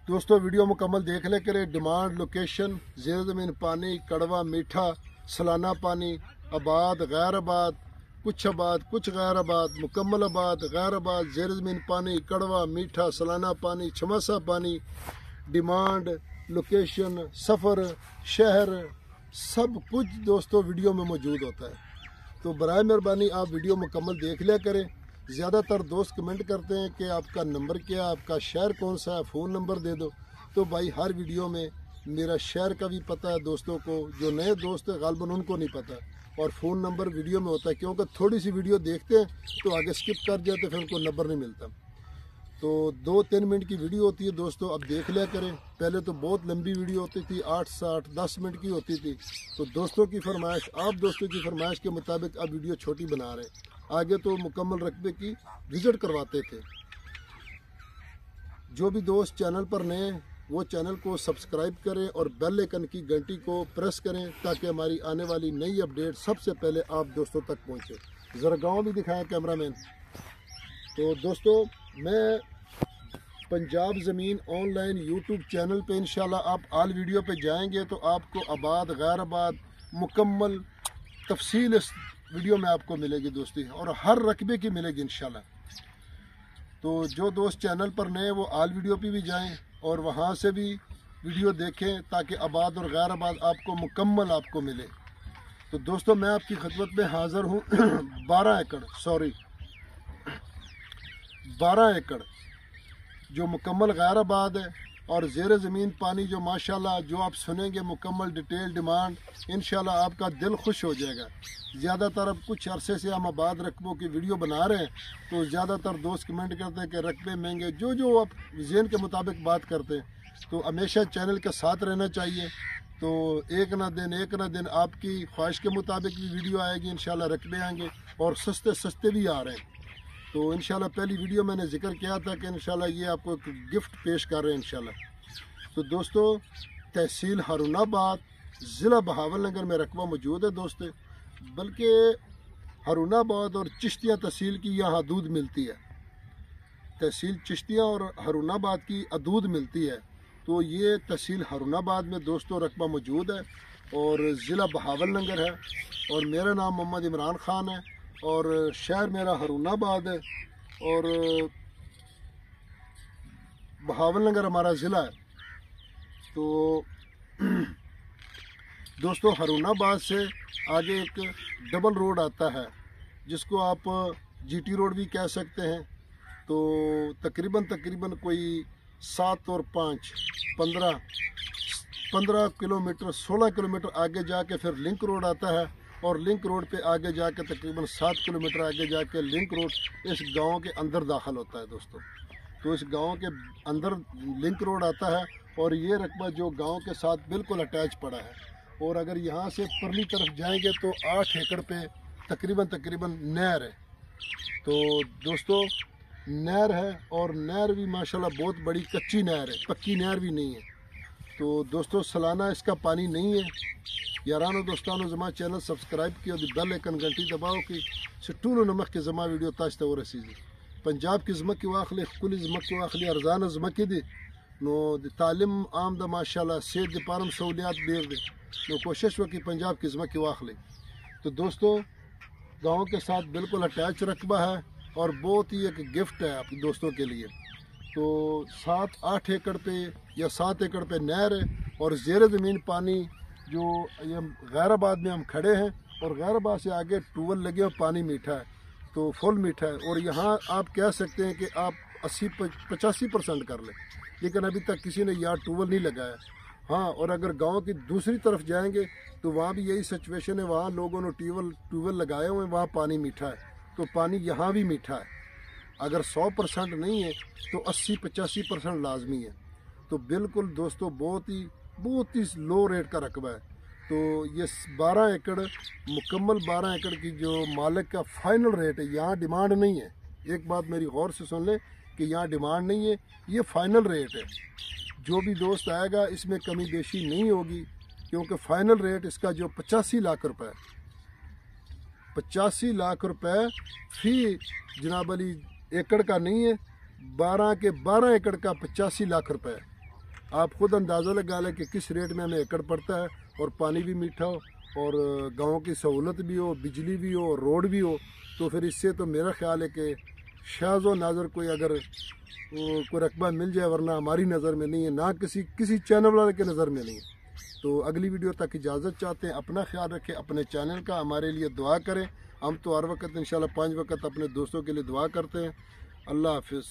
दोस्तों वीडियो मुकम्मल देख ले करें। डिमांड, लोकेशन, ज़ेर ज़मीन पानी, कड़वा, मीठा, सालाना पानी, आबाद, गैर आबाद, कुछ गैर आबाद, मुकम्मल आबाद, गैर आबाद, ज़ेर ज़मीन पानी, कड़वा, मीठा, सालाना पानी, छमासा पानी, डिमांड, लोकेशन, सफ़र, शहर, सब कुछ दोस्तों वीडियो में मौजूद होता है। तो बराए मेहरबानी आप वीडियो मुकम्मल देख लिया करें। ज़्यादातर दोस्त कमेंट करते हैं कि आपका नंबर क्या है, आपका शहर कौन सा है, फ़ोन नंबर दे दो। तो भाई हर वीडियो में मेरा शहर का भी पता है दोस्तों को, जो नए दोस्त हैं गालिबन उनको नहीं पता, और फ़ोन नंबर वीडियो में होता है, क्योंकि थोड़ी सी वीडियो देखते हैं तो आगे स्किप कर जाते, फिर उनको नंबर नहीं मिलता। तो 2-3 मिनट की वीडियो होती है दोस्तों, अब देख लिया करें। पहले तो बहुत लंबी वीडियो होती थी, 8, 7, 10 मिनट की होती थी। तो दोस्तों की फरमाइश, आप दोस्तों की फरमाइश के मुताबिक अब वीडियो छोटी बना रहे हैं। आगे तो मुकम्मल रकबे की विज़िट करवाते थे। जो भी दोस्त चैनल पर नए वो चैनल को सब्सक्राइब करें और बेल आइकन की घंटी को प्रेस करें, ताकि हमारी आने वाली नई अपडेट सबसे पहले आप दोस्तों तक पहुंचे। ज़रा गाँव भी दिखाएं कैमरामैन। तो दोस्तों मैं पंजाब ज़मीन ऑनलाइन यूट्यूब चैनल पे इंशाल्लाह आप आल वीडियो पे जाएंगे तो आपको आबाद, गैर आबाद, मुकम्मल तफसील इस वीडियो में आपको मिलेगी दोस्ती, और हर रकबे की मिलेगी इंशाल्लाह। तो जो दोस्त चैनल पर नए वो आल वीडियो पे भी जाएं और वहाँ से भी वीडियो देखें, ताकि आबाद और गैर आबाद आपको मुकम्मल आपको मिले। तो दोस्तों मैं आपकी खिदमत में हाज़िर हूँ 12 एकड़ जो मुकम्मल गैर आबाद है, और ज़ेर ज़मीन पानी जो माशाल्लाह जो आप सुनेंगे मुकम्मल डिटेल डिमांड, इंशाल्लाह आपका दिल खुश हो जाएगा। ज़्यादातर अब कुछ अरसे से हम आबाद रकबों की वीडियो बना रहे हैं, तो ज़्यादातर दोस्त कमेंट करते हैं कि रकबे महंगे, जो आप ज़हन के मुताबिक बात करते हैं। तो हमेशा चैनल के साथ रहना चाहिए। तो एक ना दिन आपकी ख्वाहिश के मुताबिक भी वीडियो आएगी इंशाल्लाह, रकबे आएंगे और सस्ते भी आ रहे हैं। तो इंशाल्लाह पहली वीडियो मैंने जिक्र किया था कि इंशाल्लाह ये आपको एक गिफ्ट पेश कर रहे हैं इंशाल्लाह। तो दोस्तों तहसील हारूनाबाद, ज़िला बहावलनगर में रकबा मौजूद है दोस्तों, बल्कि हारूनाबाद और चिश्तिया तहसील की यहाँ हदूद मिलती है। तहसील चिश्तिया और हारूनाबाद की हदूद मिलती है। तो ये तहसील हारूनाबाद में दोस्तों रकबा मौजूद है और ज़िला बहावलनगर है, और मेरा नाम मोहम्मद इमरान ख़ान है और शहर मेरा हारूनाबाद है और बहावलनगर हमारा ज़िला है। तो दोस्तों हारूनाबाद से आगे एक डबल रोड आता है, जिसको आप जीटी रोड भी कह सकते हैं। तो तकरीबन कोई 7 और 5 15 किलोमीटर 16 किलोमीटर आगे जाके फिर लिंक रोड आता है, और लिंक रोड पे आगे जाके तकरीबन 7 किलोमीटर आगे जाके लिंक रोड इस गांव के अंदर दाखिल होता है दोस्तों। तो इस गांव के अंदर लिंक रोड आता है, और ये रकबा जो गांव के साथ बिल्कुल अटैच पड़ा है। और अगर यहाँ से परली तरफ जाएंगे तो 8 एकड़ पे तकरीबन नहर है। तो दोस्तों नहर है, और नहर भी माशाल्लाह बहुत बड़ी कच्ची नहर है, पक्की नहर भी नहीं है। तो दोस्तों सालाना इसका पानी नहीं है। यारानो दोस्तानो जमा चैनल सब्सक्राइब किया, बेल आइकन घंटी दबाओ कि टूनो नमक के जमा वीडियो ताजता हो रसीजी। पंजाब की जमक की वाखले कुली जमक की वाखली अरजान जमक दी नो तालीम आम द माशाल्लाह सेहत द पारम सहूलियात देर दे नो कोशिश वो कि पंजाब की जमक की वाखले। तो दोस्तों गाँव के साथ बिल्कुल अटैच रकबा है, और बहुत ही एक गिफ्ट है आपके दोस्तों के लिए। तो 7-8 एकड़ पे या 7 एकड़ पे नहर है, और ज़ेर ज़मीन पानी जो ये गैर आबाद में हम खड़े हैं, और गैर आबाद से आगे ट्यूबवेल लगे और पानी मीठा है, तो फुल मीठा है। और यहाँ आप कह सकते हैं कि आप 80-85% कर लें, लेकिन अभी तक किसी ने यहाँ ट्यूबवेल नहीं लगाया। हाँ, और अगर गांव की दूसरी तरफ जाएंगे तो वहाँ भी यही सिचुएशन है, वहाँ लोगों ने ट्यूबवेल लगाए हुए हैं, वहाँ पानी मीठा है। तो पानी यहाँ भी मीठा है। अगर 100% नहीं है तो 80-85% लाजमी है। तो बिल्कुल दोस्तों बहुत ही लो रेट का रकबा है। तो ये 12 एकड़ मुकम्मल 12 एकड़ की जो मालिक का फाइनल रेट है, यहाँ डिमांड नहीं है। एक बात मेरी गौर से सुन ले कि यहाँ डिमांड नहीं है, ये फाइनल रेट है। जो भी दोस्त आएगा इसमें कमी बेशी नहीं होगी, क्योंकि फाइनल रेट इसका जो 85 लाख रुपए 85 लाख रुपए फी जनाब अली एकड़ का नहीं है, 12 के 12 एकड़ का 85 लाख रुपए। آپ خود اندازہ لگا لیں کہ کس ریٹ میں ہمیں ایکڑ پڑتا ہے، اور پانی بھی میٹھا ہو اور گاؤں کی سہولت بھی ہو، بجلی بھی ہو، روڈ بھی ہو، تو پھر اس سے تو میرا خیال ہے کہ شاذ و نادر کوئی اگر کوئی رقبہ مل جائے، ورنہ ہماری نظر میں نہیں ہے، نہ کسی چینل والے کے نظر میں نہیں ہے۔ تو اگلی ویڈیو تک اجازت چاہتے ہیں، اپنا خیال رکھیں، اپنے چینل کا ہمارے لیے دعا کریں۔ ہم تو ہر وقت انشاءاللہ 5 وقت اپنے دوستوں کے لیے دعا کرتے ہیں۔ اللہ حافظ۔